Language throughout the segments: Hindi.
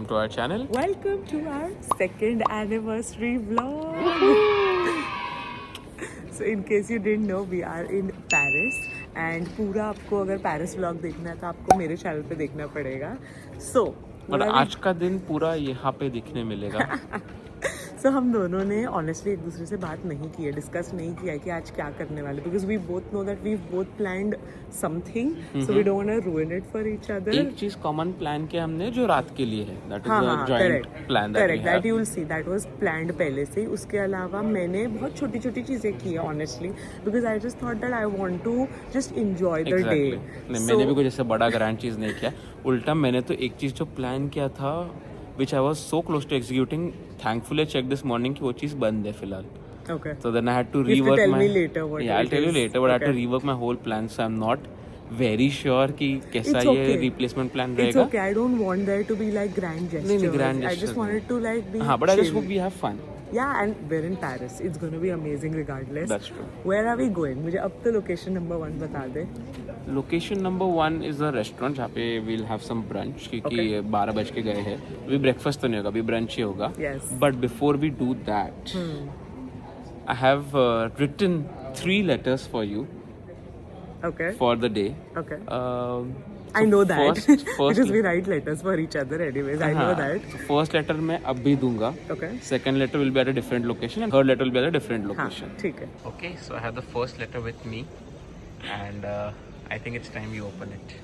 welcome to our channel. Welcome to our second anniversary vlog. So in case you didn't know, we are in Paris and पूरा आपको अगर Paris vlog देखना है तो आपको मेरे चैनल पे देखना पड़ेगा. So और आज का दिन पूरा यहाँ पे दिखने मिलेगा. So हम दोनों ने ऑनेस्टली एक दूसरे से बात नहीं की है, डिस्कस नहीं किया है कि आज क्या करने वाले, because we both know that we both planned something, so we don't want to ruin it for each other. एक चीज कॉमन प्लान किया हमने जो रात के लिए है, that is a joint correct plan. That you will see that was planned पहले से ही. उसके अलावा मैंने बहुत छोटी छोटी चीजें की है honestly, because I just thought that I want to just enjoy the day. मैंने भी कुछ ऐसे बड़ा ग्रैंड चीज नहीं किया, उल्टा मैंने तो एक चीज जो प्लान किया था which I was so close to executing, thankfully I checked this morning कि वो चीज बंद है फिलहाल. Okay. So then I had to you have rework to tell my. me later what yeah, I'll tell you later, but I had to rework my whole plan. So I'm not very sure कि कैसा ये replacement plan रहेगा. It's okay. I don't want there to be like grand gestures. नहीं grand gestures. I just wanted to like be. हाँ, but I just hope we have fun. Yeah, and we're in Paris. It's going to be amazing regardless. That's true. Where are we going? मुझे अब तो location number 1 बता दे. Location number 1 is a restaurant जहाँ पे वील हैव सम ब्रंच, क्योंकि 12 बज के गए हैं. अभी ब्रेकफास्ट तो नहीं होगा, अभी ब्रंच ही होगा. But before we do that I have written 3 letters for you for the day. I know that first because we write letters for each other anyways. I know that. First letter मैं अब भी दूंगा. Okay. Second letter will be at a different location and third letter will be at a different location. ठीक है. Okay, so I have the first letter with me and I think it's time you open it.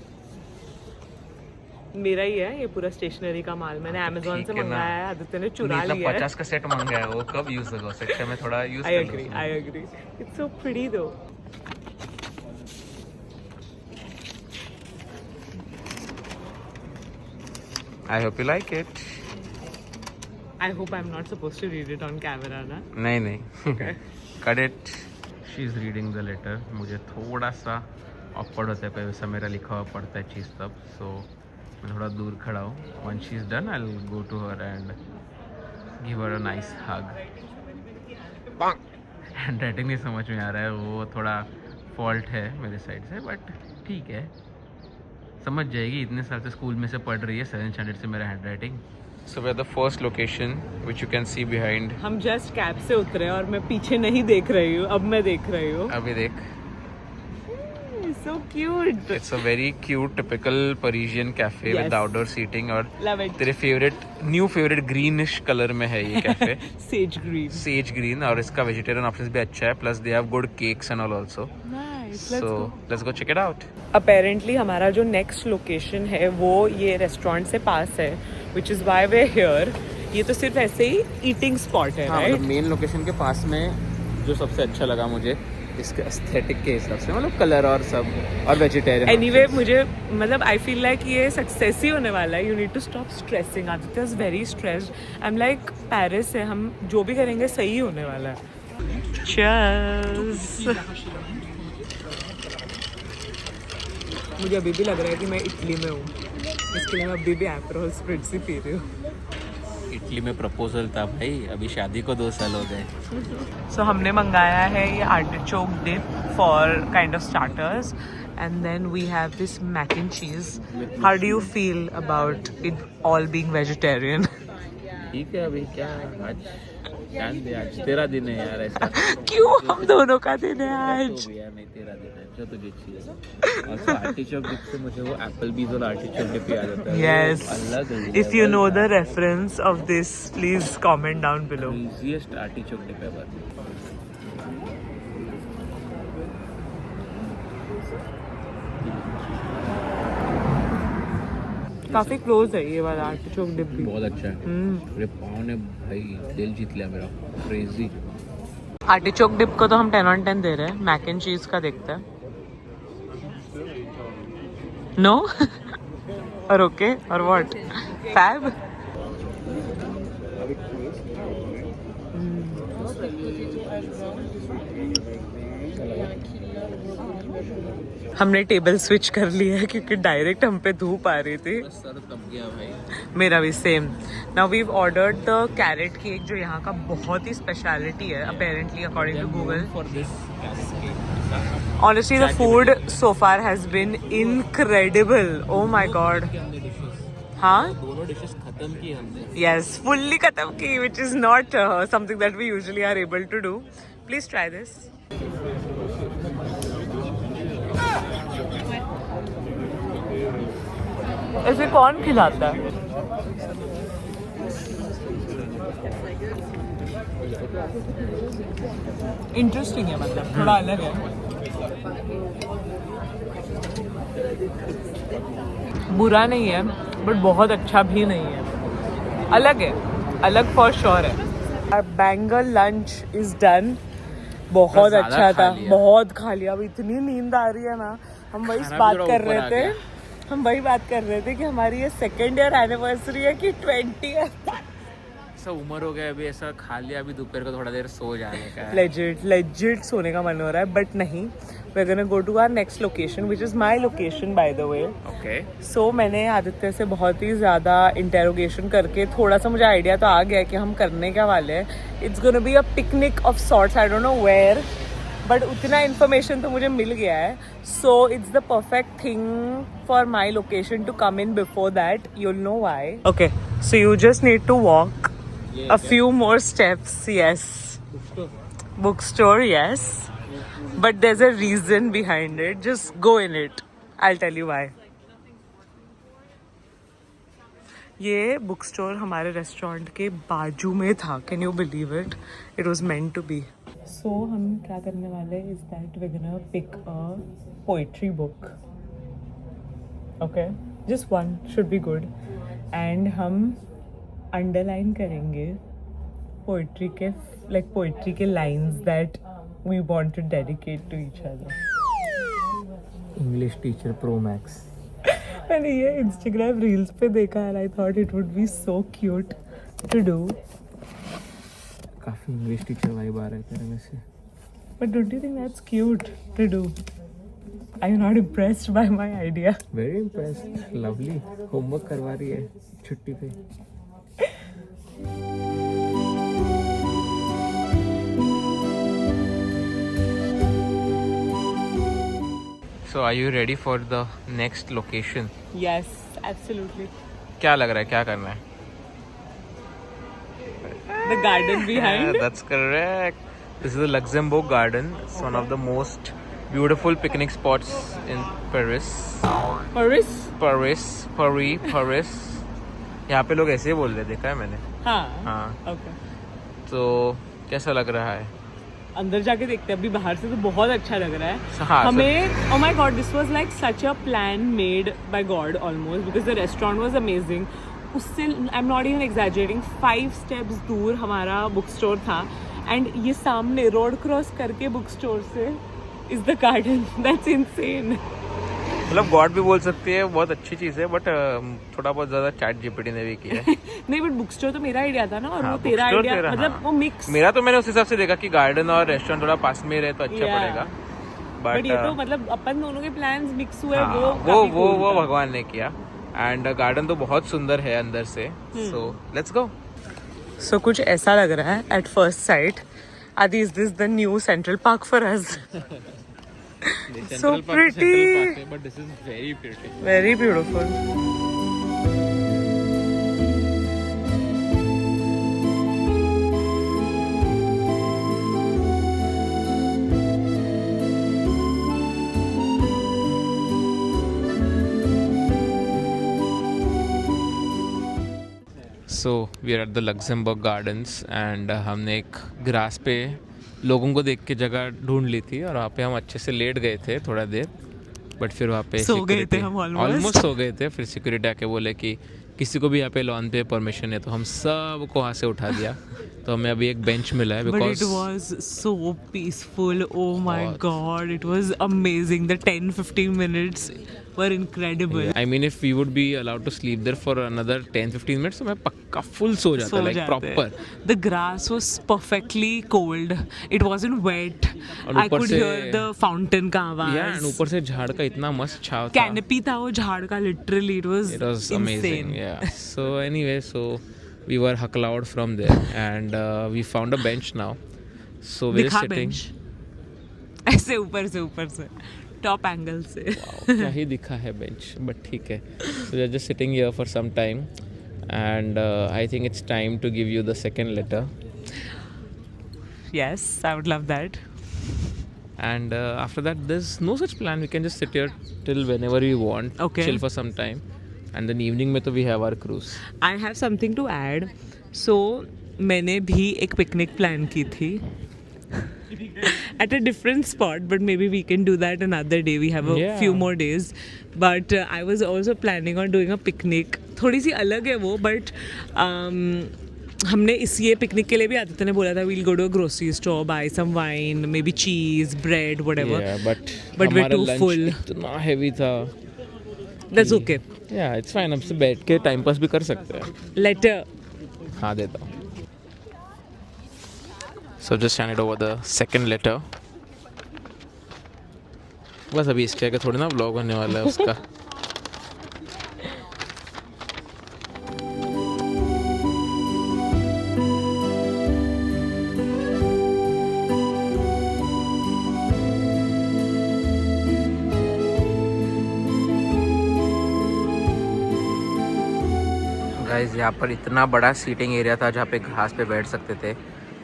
मेरा ही है ये पूरा स्टेशनरी का माल, मैंने Amazon से मंगाया है, आदित्य ने चुरा लिया है. 50 का सेट मंगाया है, वो कब यूज होगा? सेक्शन में थोड़ा use I agree. It's so pretty though. I hope you like it. I hope I'm not supposed to read it on camera ना. नहीं. Okay. Cut it. She is reading the letter. मुझे थोड़ा सा awkward होता है, कोई वैसा मेरा लिखा हुआ पड़ता है चीज़ तब, so मैं थोड़ा दूर खड़ा हूँ. Once she is done, I'll go to her and give her a nice hug. Handwriting नहीं समझ में आ रहा है, वो थोड़ा fault है मेरे साइड से, but ठीक है, समझ जाएगी. इतने साल से स्कूल में से पढ़ रही है, 7th स्टैंडर्ड से मेरा handwriting. So we are the first location which you can see behind. हम जस्ट कैब से उतरे और मैं पीछे नहीं देख रही हूँ, अब मैं देख रही हूँ. अभी देख. So cute. It's a very cute typical Parisian cafe with outdoor seating और Love it. तेरे न्यू फेवरेट ग्रीनिश कलर में है ये कैफे. सेज ग्रीन और इसका वेजिटेरियन ऑप्शंस भी अच्छा है, plus they have good cakes and all also. So let's go check it out. Apparently हमारा जो नेक्स्ट लोकेशन है वो ये रेस्टोरेंट से पास है, which is why we're here. ये तो सिर्फ ऐसे ही ईटिंग स्पॉट है, right? मेन लोकेशन के पास में जो सबसे अच्छा लगा मुझे इसके एस्थेटिक के हिसाब से, मतलब कलर और सब, और वेजिटेरियन. एनीवे मुझे मतलब आई फील लाइक ये सक्सेस ही होने वाला है. You need to stop stressing. Aditya is very stressed. I am like Paris है, हम जो भी करेंगे सही होने वाला है. चीयर्स. मुझे अभी भी लग रहा है कि मैं इटली में हूँ, इसके लिए मैं अभी भी एपरोल स्प्रिट्ज ही पी रही हूँ. इटली में प्रपोजल था भाई, अभी शादी को 2 साल हो गए. So हमने मंगाया है ये artichoke dip for kind of starters, and then we have this mac and cheese. How do you feel about it all being vegetarian? ठीक है, अभी क्या आज तेरा दिन है यार. ऐसा क्यों? हम दोनों का दिन है आज. नहीं, तेरा दिन है जो तुझे चाहिए. और आर्टिचोक डिप से मुझे वो एप्पलबीज और आर्टिचोक डिप याद आता है. Yes. अलग. If you know the reference of this, please comment down below. Easiest artichoke dip ever. काफी क्लोज है ये वाला आर्टिचोक डिप भी. बहुत अच्छा है. मेरे पाँव ने भाई दिल जीत लिया मेरा. क्रेजी. आर्टिचोक डिप को तो हम 10 on 10 दे रहे हैं. मैक एंड चीज का देखते हैं. नो और ओके और व्हाट? फैब. हमने टेबल स्विच कर लिया है क्योंकि डायरेक्ट हम पे धूप आ रही थी. सर तब गया भाई. मेरा भी same. Now we ordered the carrot cake जो यहाँ का बहुत ही स्पेशलिटी है apparently according to Google. Honestly, the food so far has been incredible. Oh my god. हाँ दोनों डिशेस खत्म की हमने. Yes, fully khatam ki, which is not something that we usually are able to do. Please try this. इसे कौन खिलाता है? इंटरेस्टिंग है, मतलब थोड़ा अलग है. बुरा नहीं है बट बहुत अच्छा भी नहीं है. अलग है, अलग फॉर श्योर है. Bangle lunch is done. बहुत ज़्यादा अच्छा खा था, लिया. बहुत खा लिया. अब इतनी नींद आ रही है ना. हम वही खाना भी बात थोड़ा कर ऊपर रहे आ थे गया. हम वही बात कर रहे थे कि हमारी ये 2nd ईयर एनिवर्सरी है कि 20th. ऐसा उम्र हो गया अभी, ऐसा खा लिया अभी दोपहर को थोड़ा देर सो जाने का है. लेजिट सोने का मन हो रहा है बट नहीं. we're gonna go to our next location which is my location by the way. Okay. So मैंने आदित्य से बहुत ही ज़्यादा इंटेरोगेशन करके थोड़ा सा मुझे आइडिया तो आ गया है कि हम करने क्या वाले हैं. It's gonna be a picnic of sorts. I don't know where but उतना इन्फॉर्मेशन तो मुझे मिल गया है. So it's the perfect thing for my location to come in before that. You'll know why. Okay, so you just need to walk a few more steps. Yes, bookstore, yes, but there's a reason behind it. Just go in it. I'll tell you why. ये बुक स्टोर हमारे रेस्टोरेंट के बाजू में था. Can you believe it? It was meant to be. So हम क्या करने वाले is that we gonna pick a poetry book. Okay, just one should be good. And हम अंडरलाइन करेंगे पोइट्री के lines that we want to dedicate to each other. English teacher pro max. मैंने ये इंस्टाग्राम रील्स पे देखा है. I thought it would be so cute to do. काफी इंग्लिश टीचर वाइब आ रहा है तेरे में से. But don't you think that's cute to do? I am not impressed by my idea. Very impressed. Lovely. Homework करवा रही है छुट्टी पे. So are you ready for the next location? Yes, absolutely. क्या लग रहा है, क्या करना है? The garden behind. Yeah, that's correct. This is the Luxembourg Garden. It's one of the most beautiful picnic spots in Paris. Paris? Paris. यहाँ पे लोग ऐसे ही बोल रहे, देखा है मैंने. हाँ. Okay. तो कैसा लग रहा है? अंदर जाके देखते हैं. अभी बाहर से तो बहुत अच्छा लग रहा है. हाँ, हमें oh my god, this was like such a plan made by God almost because the restaurant was amazing. उससे I'm not even exaggerating, 5 steps दूर हमारा बुक स्टोर था एंड ये सामने रोड क्रॉस करके बुक स्टोर से is the garden. That's insane. मतलब गॉड भी बोल सकती है, बहुत अच्छी चीज है. बट थोड़ा बहुत ज्यादा चैट जीपीटी ने भी किया है. नहीं बट बुक स्टोर तो मेरा आइडिया था ना. और हाँ, वो तेरा आइडिया मतलब हाँ. वो मिक्स. मेरा तो मैंने उस हिसाब से देखा कि गार्डन और रेस्टोरेंट थोड़ा पास में रहे तो अच्छा पड़ेगा. बट ये तो मतलब अपन दोनों के प्लान्स मिक्स हुए. हाँ, वो भगवान ने किया. एंड गार्डन तो बहुत सुंदर है अंदर से. So let's go. सो कुछ ऐसा लग रहा है एट फर्स्ट साइट. आदि, is this the new central park for us? So pretty. But this is very pretty. Very beautiful. So we are at the Luxembourg Gardens and हमने एक ग्रास पे लोगों को देख के जगह ढूंढ ली थी और वहाँ पे हम अच्छे से लेट गए थे थोड़ा देर. बट फिर वहाँ पे सो गए थे हम ऑलमोस्ट सो गए थे. फिर सिक्योरिटी आके बोले कि किसी को भी यहाँ पे लॉन पे परमिशन है, तो हम सब को वहाँ से उठा दिया. तो हमें अभी एक बेंच मिला है. But it was so peaceful. Oh my god, it was amazing. The 10-15 minutes were incredible. I mean, if we would be allowed to sleep there for another 10-15 minutes, तो मैं पक्का full सो जाता, like proper. The grass was perfectly cold. It wasn't wet. I could hear the fountain का आवाज. Yeah, and ऊपर से झाड़ का इतना मस्त छाव था. Canopy था वो झाड़ का, literally it was amazing. Yeah. So anyway, we were huckled from there and we found a bench now. So we're sitting. ऐसे ऊपर से टॉप एंगल से. क्या ही दिखा है बेंच, बट ठीक है. So we are just sitting here for some time, and I think it's time to give you the second letter. Yes, I would love that. And after that, there's no such plan. We can just sit here till whenever we want. Okay. Chill for some time, and then evening में तो we have our cruise. I have something to add. So मैंने भी एक पिकनिक प्लान की थी. At a different spot, but maybe we can do that another day. We have a few more days. But I was also planning on doing a picnic. थोड़ी सी अलग है वो, but हमने ये पिकनिक के लिए भी आदित्य ने बोला था we'll go to a grocery store, buy some wine, maybe cheese, bread, whatever. Yeah, but we're too full. इतना heavy था. That's okay. Yeah, it's fine. हम से बैठ के टाइम पास भी कर सकते हैं. Letter. हाँ देता हूँ. So just hand it over the second letter. बस अभी इसके आगे थोड़ी ना व्लॉग होने वाला है उसका. गाइस यहाँ पर इतना बड़ा सीटिंग एरिया था जहाँ पे घास पे बैठ सकते थे,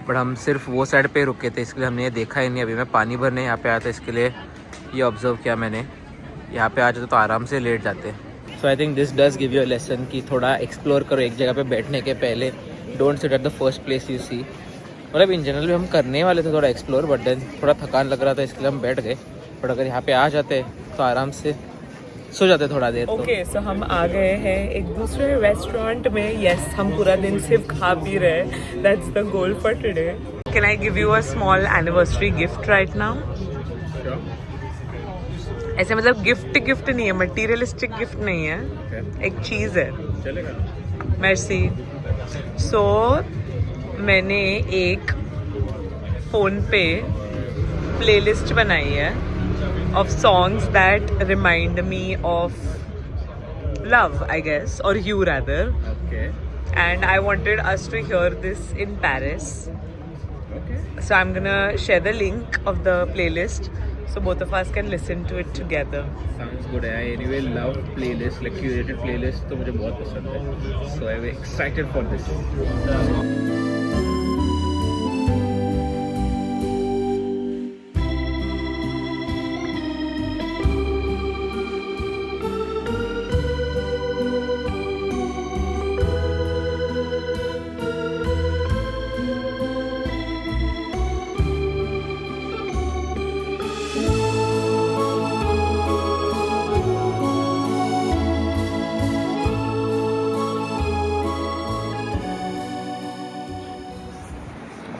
बट हम सिर्फ वो साइड पे रुके थे, इसके लिए हमने ये देखा ही नहीं. अभी मैं पानी भरने यहाँ पे आया था, इसके लिए ये ऑब्जर्व किया मैंने. यहाँ पे आ जाते तो आराम से लेट जाते. So I think this does give you a lesson कि थोड़ा एक्सप्लोर करो एक जगह पे बैठने के पहले. Don't sit at the first place you see. मतलब इन जनरल भी हम करने वाले थे थोड़ा एक्सप्लोर, बट देन थोड़ा थकान लग रहा था, इसके लिए हम बैठ गए. बट अगर यहाँ पे आ जाते तो आराम से सो जाते थोड़ा देर. ओके, सो हम आ गए हैं एक दूसरे रेस्टोरेंट में. यस, हम पूरा दिन सिर्फ खा पी रहे हैं. That's the goal for today. Can I give you a small anniversary gift right now? ऐसे मतलब गिफ्ट नहीं है, मटीरियलिस्टिक गिफ्ट नहीं है. एक चीज़ है. मेर्सी. सो मैंने एक फ़ोन पे प्लेलिस्ट बनाई है of songs that remind me of love, I guess, or you rather. Okay. And I wanted us to hear this in Paris. Okay. So I'm gonna share the link of the playlist so both of us can listen to it together. Sounds good. I anyway love playlist, like curated playlist, तो मुझे बहुत पसंद है. So I'm excited for this.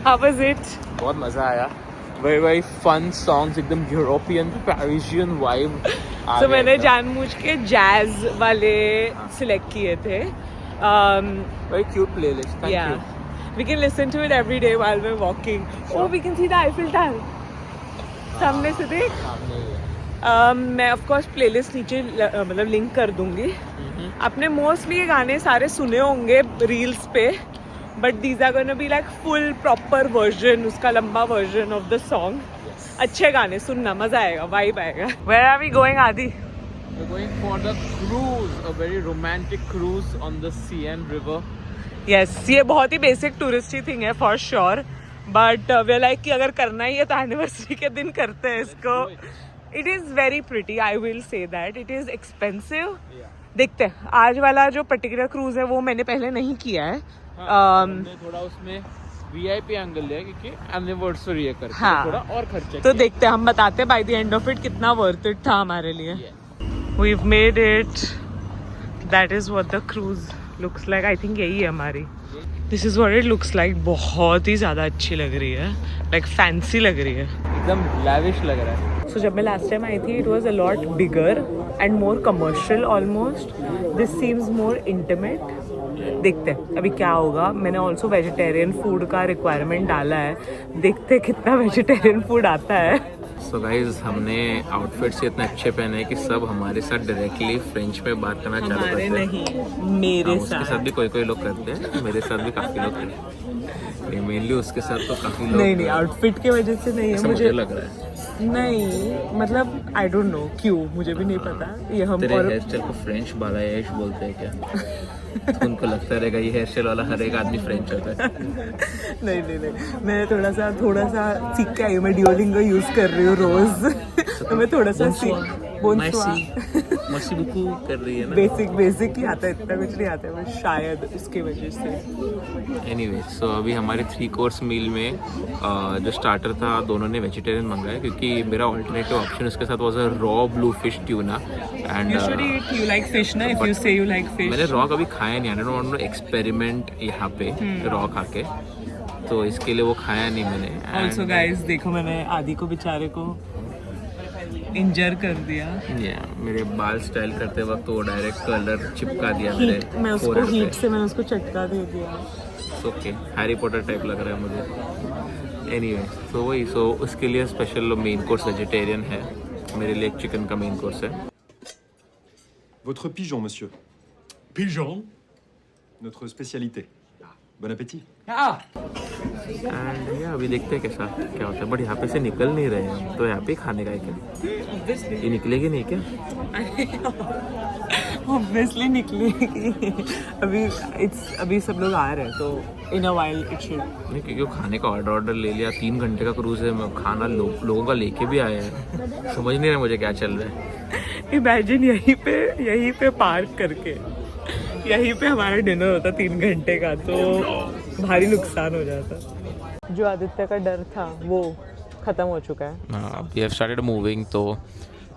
How was it? बहुत मज़ा आया. Very fun songs, एकदम यूरोपियन पैरिशियन वाइब. So मैंने जानबूझ के जैज वाले सिलेक्ट किए थे. Very cute playlist. Thank Yeah. you. We can listen to it every day while we're walking. Sure. Oh, we can see the Eiffel Tower. सामने से देख. मैं ऑफ कोर्स प्लेलिस्ट नीचे मतलब लिंक कर दूंगी. आपने मोस्टली ये गाने सारे सुने होंगे रील्स पे, but these are gonna be like full proper version, उसका लंबा वर्जन ऑफ द सॉन्ग. अच्छे गाने सुनना, मजा आएगा, वाइब आएगा. Where are we going, Adi? We're going for the cruise, a very romantic cruise on the Seine River. Yes, ये बहुत ही बेसिक टूरिस्टी थिंग है for sure, but way like कि अगर करना ही है तो एनिवर्सरी के दिन करते हैं इसको. It is very pretty, I will say that. It is expensive. देखते हैं. आज वाला जो पर्टिकुलर क्रूज है वो मैंने पहले नहीं किया है. हमने थोड़ा उसमें VIP एंगल लिया क्योंकि एनिवर्सरी है करके. हाँ. थोड़ा और खर्चा. तो देखते हैं, हम बताते हैं by the end of it कितना वर्थ इट था हमारे लिए. We've made it. That is what the cruise looks like. I think यही है हमारी. This is what it looks like. बहुत ही ज़्यादा अच्छी लग रही है, like fancy लग रही है. एकदम lavish लग रहा है. So जब मैं last time आई थी, it was a lot bigger and more commercial almost. This seems more intimate. देखते हैं अभी क्या होगा. मैंने ऑल्सो वेजिटेरियन फूड का रिक्वायरमेंट डाला है. देखते हैं कितना वेजिटेरियन फूड आता है. सो गाइज, हमने आउटफिट्स इतने अच्छे पहने हैं कि सब हमारे साथ डायरेक्टली फ्रेंच में बात करना चालू करते हैं. नहीं, मेरे उसके साथ भी कोई लोग करते हैं, मेरे साथ भी काफ़ी लोग करते हैं. मेनली उसके साथ तो काफ़ी लोग. नहीं, आउटफिट की वजह से नहीं है. मुझे लग रहा है नहीं मतलब आई डोंट नो क्यों, मुझे भी नहीं पता। ये हम तेरे और हेयर स्टाइल को फ्रेंच बालायश बोलते हैं क्या? तो उनको लगता रहेगा ये हेयर स्टाइल वाला हर एक आदमी फ्रेंच होता है। नहीं मैं थोड़ा सा सीख के आई हूँ, मैं डिओलिंगो यूज कर रही हूँ रोज। तो मैं थोड़ा सा मसी बुकू कर रही है ना। बेसिक ही आता है, इतना कुछ नहीं आता है, बस शायद उसकी वजह से। एनीवे सो अभी हमारे 3 कोर्स मील में जो स्टार्टर था दोनों ने वेजिटेरियन मंगाया, क्योंकि मेरा ऑल्टरनेटिव ऑप्शन उसके साथ was a raw blue fish tuna and you like fish ना, if you say you like fish। मैंने रॉ कभी खाया नहीं, I don't want to experiment यहाँ पे रॉ खा के, तो इसके लिए वो खाया नहीं मैंने। ऑल्सो गाइस देखो मैंने आदि को बेचारे को इंजर कर दिया। मेरे बाल स्टाइल करते वक्त वो डायरेक्ट कलर चिपका दिया मेरे। मैं उसको हीट से मैंने उसको चटका दे दिया। ओके हैरी पॉटर टाइप लग रहा है मुझे। एनीवे सो वही उसके लिए स्पेशल मेन कोर्स वेजिटेरियन है, मेरे लिए एक चिकन का मेन कोर्स है। Votre pigeon, monsieur. Pigeon. Notre spécialité. Bon appétit. And अभी देखते हैं कैसा क्या होता है, बट यहाँ पे से निकल नहीं रहे हैं, तो यहाँ पे ही खाने का है क्या? ये निकलेगी नहीं क्या? ऑब्वियसली निकलेगी। अभी सब लोग आ रहे हैं, तो इन अ वाइल इट शुड। नहीं क्योंकि वो खाने का ऑर्डर ले लिया, 3 घंटे का क्रूज है, खाना लोगों का लेके भी आया है, समझ नहीं रहा मुझे क्या चल रहा है। इमेजिन यहीं पे पार्क करके यहीं पे हमारा डिनर होता 3 घंटे का, तो भारी नुकसान हो जाता। जो आदित्य का डर था वो खत्म हो चुका है। वी हैव स्टार्टेड मूविंग, तो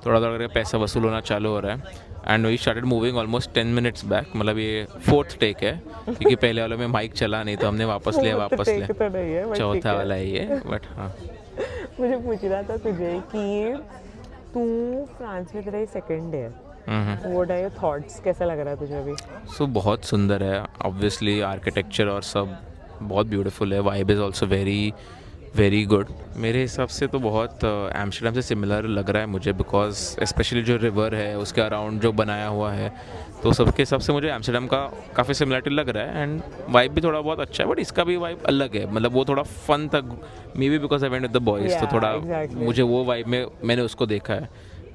थोड़ा करके पैसा वसूल होना चालू हो रहा है and we started moving almost 10 minutes back. मतलब ये 4th टेक है, क्योंकि पहले वाले में माइक चला नहीं तो हमने वापस लिया। तो नहीं है, चौथा वाला है ये, बट हाँ। मुझे पूछ रहा था तुझे कि तू फ्रांस में तेरा 2nd डे है, व्हाट आर योर थॉट्स, कैसा लग रहा है तुझे अभी? सो बहुत सुंदर है, ऑब्वियसली आर्किटेक्चर और सब बहुत ब्यूटीफुल है, vibe is also very very good. मेरे हिसाब से तो बहुत एम्स्टर्डम से सिमिलर लग रहा है मुझे, बिकॉज स्पेशली जो रिवर है उसके अराउंड जो बनाया हुआ है, तो सबके हिसाब से मुझे एम्स्टर्डम का काफ़ी सिमिलरिटी लग रहा है एंड वाइब भी थोड़ा बहुत अच्छा है, बट इसका भी वाइब अलग है। मतलब वो थोड़ा फन था, may be because I went with the boys, तो थोड़ा मुझे वो वाइब में मैंने उसको देखा है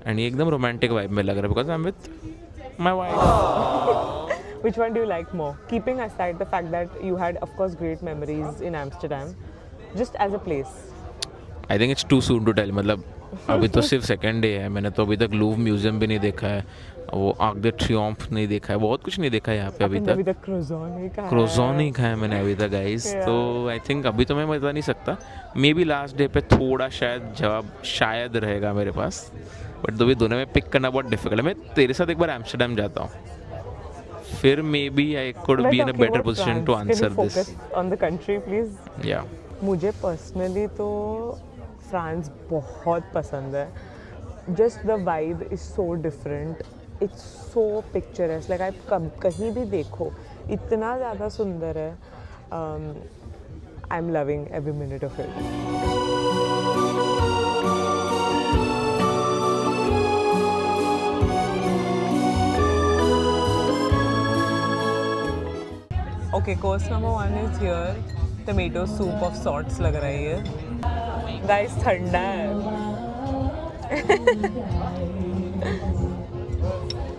एंड ये एकदम रोमांटिक वाइब में लग रहा है, because I am with my wife. Which one do you like more? Keeping aside the fact that you had, of course, great memories in Amsterdam, just as a place. I think it's too soon to tell. मतलब अभी तो सिर्फ 2nd डे है, मैंने तो अभी तक लूव म्यूजियम भी नहीं देखा है, वो आर्क दे ट्रियोम्फ नहीं देखा है, बहुत कुछ नहीं देखा है यहाँ पे अभी तक। क्रोज़ॉन नहीं खाया मैंने अभी तक गाइस, तो आई थिंक अभी तो मैं बता नहीं सकता। मे बी लास्ट डे पे थोड़ा शायद जवाब शायद रहेगा मेरे पास, बट दोनों में पिक करना बहुत डिफिकल्ट है। मैं तेरे साथ एक बार एम्स्टर्डम जाता हूँ, फिर maybe I could be in a better position to answer this. On the country please. या मुझे पर्सनली तो फ्रांस बहुत पसंद है। Just the vibe is so different, it's so picturesque, like आप कहीं भी देखो इतना ज़्यादा सुंदर है। I am loving every minute of it. Okay, course number 1 is here, tomato soup of sorts लग रहा है ये। गाइस ठंडा है।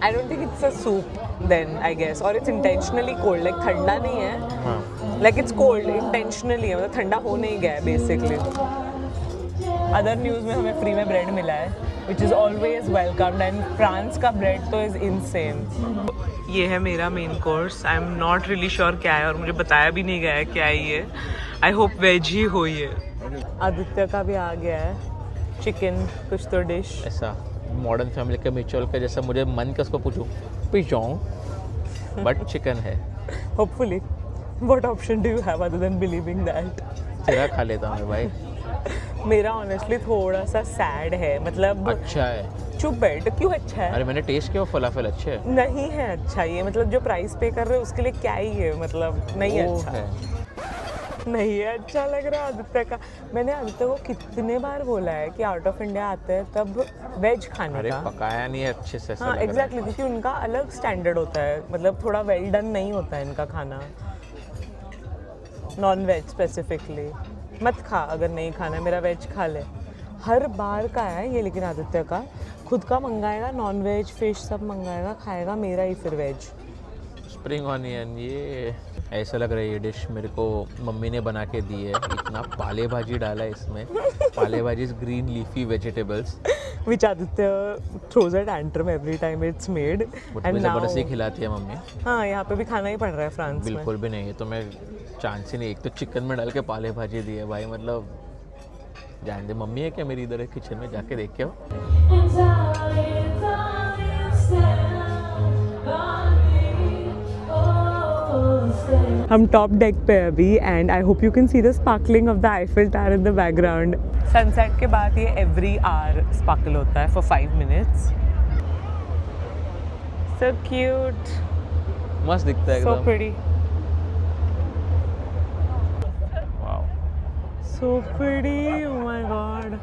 आई don't think it's a soup then, I guess, और इट्स इंटेंशनली कोल्ड, लाइक ठंडा नहीं है, लाइक इट्स कोल्ड इंटेंशनली है, मतलब ठंडा हो नहीं गया है बेसिकली। अदर न्यूज़ में हमें फ्री में ब्रेड मिला है, which is always welcomed, and France का ब्रेड तो इज़ इनसेन। ये है मेरा main course. I am not really sure क्या है, और मुझे बताया भी नहीं गया है क्या है ये। आई होप वेज ही हो ये। आदित्य का भी आ गया है चिकन कुछ तो डिश, ऐसा मॉडर्न फैमिली के म्यूचुअल के जैसा मुझे मन के उसको पूछूं पिजों, बट चिकन है। Hopefully. What option do you have other than believing that? तेरा खा लेता हूँ भाई। मेरा ऑनेस्टली थोड़ा सा सैड है, मतलब अच्छा है। चुप बैठ, क्यों अच्छा है? अरे मैंने टेस्ट किया, फलाफल अच्छे है। नहीं है अच्छा ये, मतलब जो प्राइस पे कर रहे हो उसके लिए क्या ही है, मतलब नहीं है अच्छा है। नहीं है अच्छा लग रहा आदित्य का। मैंने आदित्य को कितने बार बोला है कि आउट ऑफ इंडिया आते हैं तब वेज खाने अरे का। पकाया नहीं है अच्छे से। हाँ एग्जैक्टली, क्योंकि उनका अलग स्टैंडर्ड होता है, मतलब थोड़ा वेल डन नहीं होता है इनका खाना। नॉन वेज स्पेसिफिकली मत खा, अगर नहीं खाना है, मेरा वेज खा ले। हर बार का है ये, लेकिन आदित्य का खुद का मंगाएगा, नॉन वेज फिश सब मंगाएगा, खाएगा मेरा ही फिर वेज। स्प्रिंग ऑनियन, ये ऐसा लग रहा है ये डिश मेरे को मम्मी ने बना के दी है। इतना पाले भाजी डाला है इसमें, पाले भाजी is green leafy vegetables Which Aditya throws a tantrum every time it's made. and जबरदस्ती खिलाती है मम्मी। हाँ, यहाँ पे भी खाना ही पड़ रहा है फ्रांस में। बिल्कुल भी नहीं है, तो मैं चांस ही नहीं। एक तो चिकन में डाल के पाले भाजी दी है भाई, मतलब जान दे। मम्मी है क्या मेरी इधर किचन में, जाके देख के आओ। हम टॉप डेक पे हैं अभी and I hope you can see the sparkling of the Eiffel tower in the background. Sunset के बाद ये एवरी आवर स्पार्कल होता है फॉर 5 मिनट्स। सो क्यूट, मस्त दिखता है सो एकदम। Pretty, wow, so pretty, oh my God.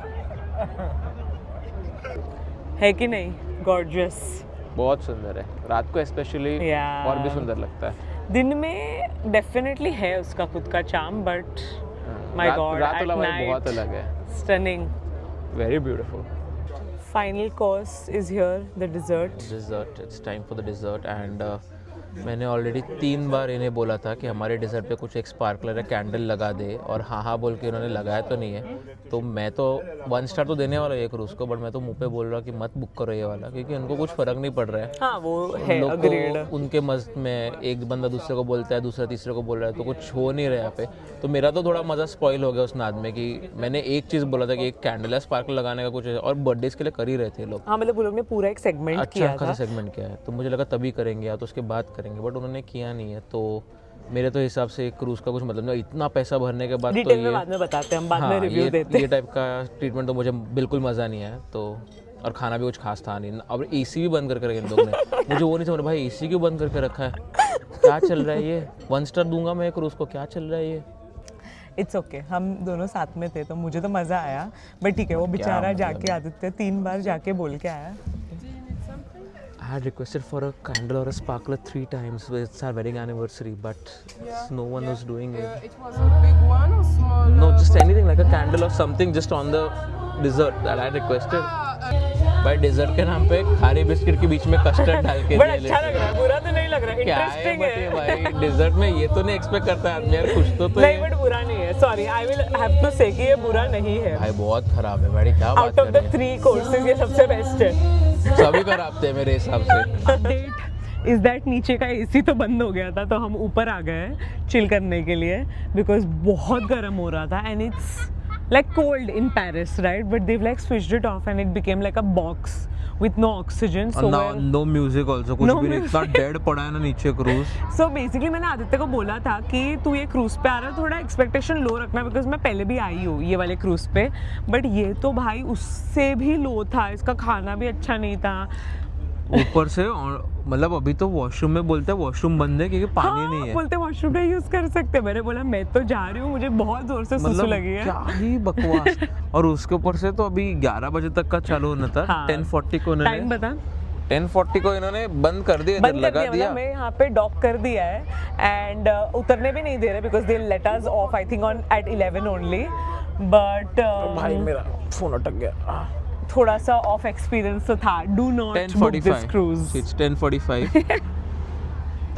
है कि नहीं गॉर्जियस? बहुत सुंदर है, रात को स्पेशली Yeah. और भी सुंदर लगता है। दिन में डेफिनेटली है उसका खुद का चार्म, बट माय गॉड रात एट वाला vibe नाइट बहुत अलग है, stunning. Very beautiful. Final course is here, the dessert. Dessert, it's time for the dessert. And मैंने ऑलरेडी 3 बार इन्हें बोला था कि हमारे डिज़र्ट पे कुछ एक स्पार्कलर है कैंडल लगा दे, और हाँ हाँ बोल के उन्होंने लगाया तो नहीं है। तो मैं तो 1 स्टार तो देने वाला है एक रूस को, बट मैं तो मुंह पे बोल रहा कि मत बुक करो ये वाला, क्योंकि उनको कुछ फ़र्क नहीं पड़ रहा है। हाँ वो है, लोग अग्रीड। को उनके मस्त में एक बंदा दूसरे को बोलता है, दूसरा तीसरे को बोल रहा है, तो कुछ हो नहीं रहा है यहाँ पे। तो मेरा तो थोड़ा मज़ा स्पॉइल हो गया उस नाद में कि मैंने एक चीज़ बोला था कि एक कैंडल है स्पार्कल लगाने का कुछ है, और बर्थडेज के लिए कर ही रहे थे लोग। हाँ मतलब वो लोग ने पूरा एक सेगमेंट अच्छा किया खासा था। सेगमेंट किया है, तो मुझे लगा तभी करेंगे या तो उसके बाद करेंगे, बट उन्होंने किया नहीं है। तो मेरे तो हिसाब से क्रूज़ का कुछ मतलब नहीं, इतना पैसा भरने के बाद तो डिटेल में ये बाद में बताते हैं हम, बाद में हाँ, रिव्यू देते ये हैं। टाइप का ट्रीटमेंट तो मुझे बिल्कुल मज़ा नहीं आया। तो और खाना भी कुछ खास था नहीं, और एसी भी बंद करके रखे इन लोगों ने। मुझे वो नहीं समझ भाई एसी क्यों बंद करके रखा है, क्या चल रहा है ये? 1 स्टार दूंगा मैं क्रूज़ को, क्या चल रहा है ये? इट्स ओके, हम दोनों साथ में थे तो मुझे तो मज़ा आया, बट ठीक है वो बेचारा जाके आदित्य 3 बार जाके बोल के आया। I had requested for a candle or a sparkler 3 times. It's our wedding anniversary, but no one was doing it. It was a big one or small? No, just anything like a candle or something just on the dessert that I had requested. भाई dessert के नाम पे खारी बिस्किट के बीच में कस्टर्ड डाल के बड़ा अच्छा लग रहा है, बुरा तो नहीं लग रहा है, क्या है इंटरेस्टिंग बट ये है। भाई डेजर्ट में ये तो नहीं एक्सपेक्ट करता है आदमी यार, कुछ तो नहीं ये बट बुरा नहीं है, sorry I will have to say कि ये बुरा नहीं है। भाई बहुत खराब है भाई, क्या बात आउट ऑफ कर द रहे 3 कोर्सेज ये सबसे बेस्ट है। हैं? सभी खराब थे मेरे हिसाब से। अपडेट इज दैट नीचे का एसी तो बंद हो गया था, तो हम ऊपर आ गए हैं चिल करने के लिए, बिकॉज बहुत गर्म हो रहा था and it's like cold in Paris right, but Dev like switched it off and it became like a box with no oxygen, so no music also, कुछ No भी नहीं, इतना music. डेड पड़ा है ना नीचे क्रूज। so basically मैंने आदित्य को बोला था कि तू ये क्रूज पे आ रहा है, थोड़ा एक्सपेक्टेशन लो रखना, बिकॉज मैं पहले भी आई हूँ ये वाले क्रूज पे, बट ये तो भाई उससे भी लो था, इसका खाना भी अच्छा नहीं था। ऊपर से मतलब अभी तो वॉशरूम में बोलते हैं वॉशरूम बंद है क्योंकि पानी हाँ, नहीं है। बोलते वॉशरूम नहीं यूज कर सकते, मैंने बोला मैं तो जा रही हूँ, मुझे बहुत जोर से सुसु मतलब लगी है। क्या ही बकवास। और उसके ऊपर से तो अभी 11 बजे तक का चालू होना था, हाँ। 10:40 को टाइम इन्होंने बता। 10:40 को इन्होंने बंद कर दिया, बंद कर लगा दिया, दिया। मतलब मैं यहाँ पे डॉक कर दिया है एंड उतरने भी नहीं दे रहे because they let us off I think on at 11 only, but भाई मेरा फोन अटक गया। थोड़ा सा ऑफ एक्सपीरियंस तो था। Do not book this cruise, it's 10:45।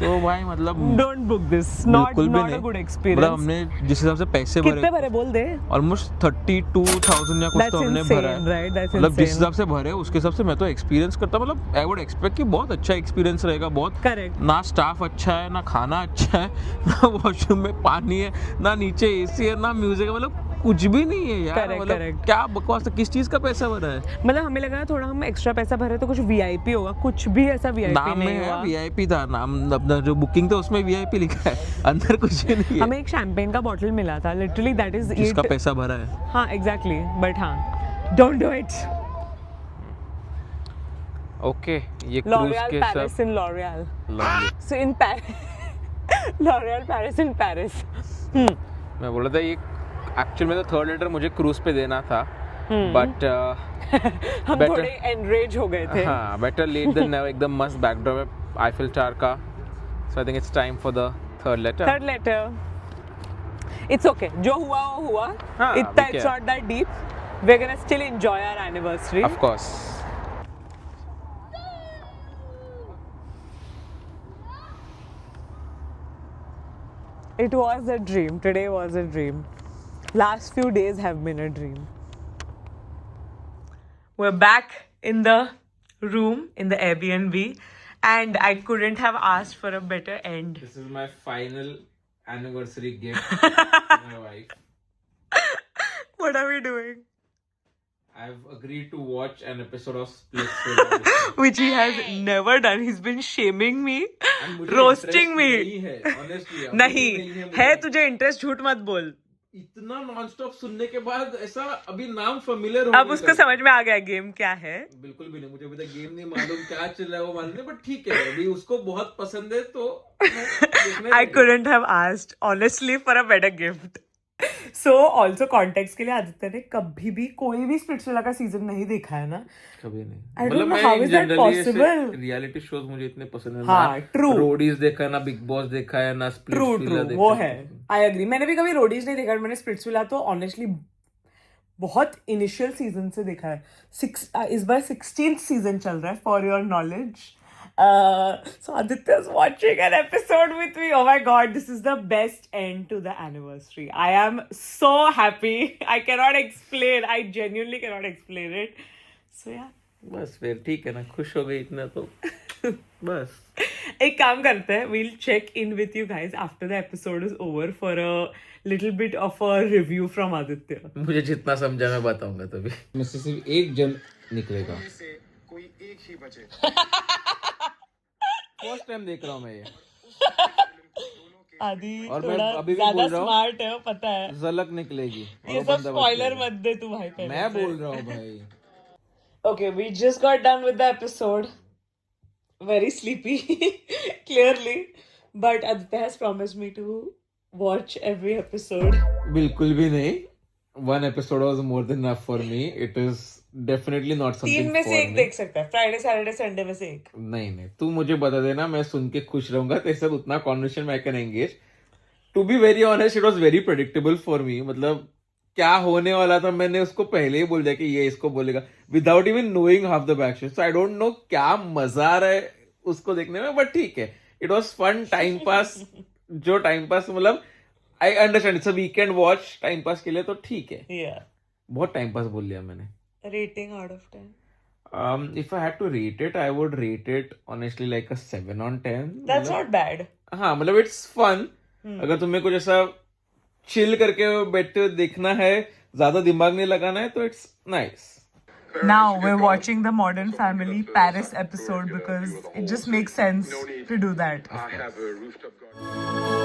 तो भाई मतलब डोंट बुक दिस, नॉट बिल्कुल भी नॉट अ नहीं। गुड मतलब एक्सपीरियंस। हमने जिस हिसाब से पैसे कितने भरे भरे बोल दे? ऑलमोस्ट 32,000 या कुछ That's तो हमने insane, भरा है, right? That's मतलब जिस insane. हिसाब से भरे उसके हिसाब से मैं तो एक्सपीरियंस करता, मतलब आई वुड एक्सपेक्ट कि बहुत अच्छा एक्सपीरियंस रहेगा, बहुत करेक्ट। ना स्टाफ अच्छा है, ना खाना अच्छा है, ना वॉशरूम में पानी है, ना नीचे एसी है, ना म्यूजिक है, मतलब कुछ भी नहीं है यार। Correct, मतलब correct. क्या बकवास है, किस चीज का पैसा भरा है? मतलब हमें लगा थोड़ा हम एक्स्ट्रा पैसा भरे तो कुछ वीआईपी होगा, कुछ भी ऐसा वीआईपी नाम में नहीं है हुआ। वीआईपी था, नाम अपना जो बुकिंग था उसमें वीआईपी लिखा है, अंदर कुछ भी नहीं है। हमें एक शैंपेन का बॉटल मिला था, लिटरली दैट इज जिसका इट। पैसा भरा है। हाँ एग्जैक्टली, बट हाँ डोंट डू इट। ओके, ये क्रूज लॉरियल के पेरिस सब in L'Oreal, long. So in Paris L'Oreal Paris in Paris. मैं बोला था ये एक्चुअल में तो 3rd लेटर मुझे क्रूज पे देना था, बट हम better- थोड़े एनरेज हो गए थे। हाँ, बेटर लेट देन नेवर। एकदम मस्त बैकड्रॉप है आईफिल टावर का, so I think it's time for the 3rd letter. Third letter, it's okay, जो हुआ वो हुआ, हाँ, इतना अभी इट्स क्या? Not that deep, we're gonna still enjoy our anniversary. Of course. It was a dream. Today was a dream. Last few days have been a dream. We're back in the room in the Airbnb, and I couldn't have asked for a better end. This is my final anniversary gift to my wife. What are we doing? I've agreed to watch an episode of Splits with her. Which he has never done. He's been shaming me, And मुझे roasting interest me. नहीं है, honestly. अभी नहीं मुझे। है तुझे इंटरेस्ट, झूठ मत बोल. इतना नॉनस्टॉप सुनने के बाद ऐसा अभी नाम फेमिलियर हो अब उसको समझ में आ गया गेम क्या है. बिल्कुल भी नहीं, मुझे अभी तक गेम नहीं मालूम क्या चल रहा है वो मालूम नहीं, बट ठीक है अभी उसको बहुत पसंद है तो I couldn't have asked honestly for a better gift. So also context के लिए आदित्य ने कभी भी कोई भी स्प्लिट्सविला का सीजन नहीं देखा है ना. कभी नहीं. I don't know how is that possible. Reality shows मुझे इतने पसंद है. हाँ, true. रोडीज देखा है ना, बिग बॉस देखा है ना, स्प्लिट्सविला देखा है. वो है. I agree. मैंने भी कभी रोडीज नहीं देखा. मैंने स्प्लिट्सविला तो ऑनेस्टली बहुत इनिशियल सीजन से देखा है. इस बार 16th सीजन चल रहा है for your knowledge. So Aditya is watching an episode with me. Oh my god, this is the best end to the anniversary. I am so happy. I cannot explain. I genuinely cannot explain it. So yeah. बस फिर ठीक है ना, खुश हो गई इतना तो बस. एक काम करते हैं. We'll check in with you guys after the episode is over for a little bit of a review from Aditya. मुझे जितना समझा मैं बताऊंगा तभी. मुझसे सिर्फ एक जन निकलेगा. कोई एक ही बचे. फर्स्ट टाइम देख रहा हूँ मैं ये. आदि और मैं थोड़ा अभी भी ज्यादा बोल रहा हूँ, स्मार्ट है पता है. झलक निकलेगी. ये सब स्पॉइलर मत दे तू भाई पहले. मैं बोल रहा हूँ भाई. Okay, we just got done with the episode. Very sleepy, clearly. But Aditya has promised me to watch every episode. बिल्कुल भी नहीं. One episode was more than enough for me. It is definitely not something 3 में for से एक me. देख सकता है. Friday, Saturday, Sunday में से एक. नहीं, तू मुझे बता देना, मैं सुन के खुश रहूंगा. तेरे साथ उतना कॉन्वर्सेशन मैं can engage. To be very honest, it was very predictable for me. मतलब क्या होने वाला था मैंने उसको पहले ही बोल दिया कि ये इसको बोलेगा, without even knowing half the back. So I don't no क्या मजा आ रहा है उसको देखने में, बट ठीक है. It was fun time pass. जो टाइम पास मतलब I understand it's a weekend watch time pass के लिए तो ठीक है. Yeah. बहुत टाइम पास बोल लिया मैंने. Rating out of 10. If I had to rate it, I would rate it honestly like a 7 on 10. That's not bad. हाँ मतलब it's fun. अगर तुम्हें कुछ ऐसा चिल करके बैठते हुए देखना है, ज्यादा दिमाग नहीं लगाना है, तो it's nice. Now we're watching the Modern Family Paris episode because it just makes sense to do that. I have a rooftop garden.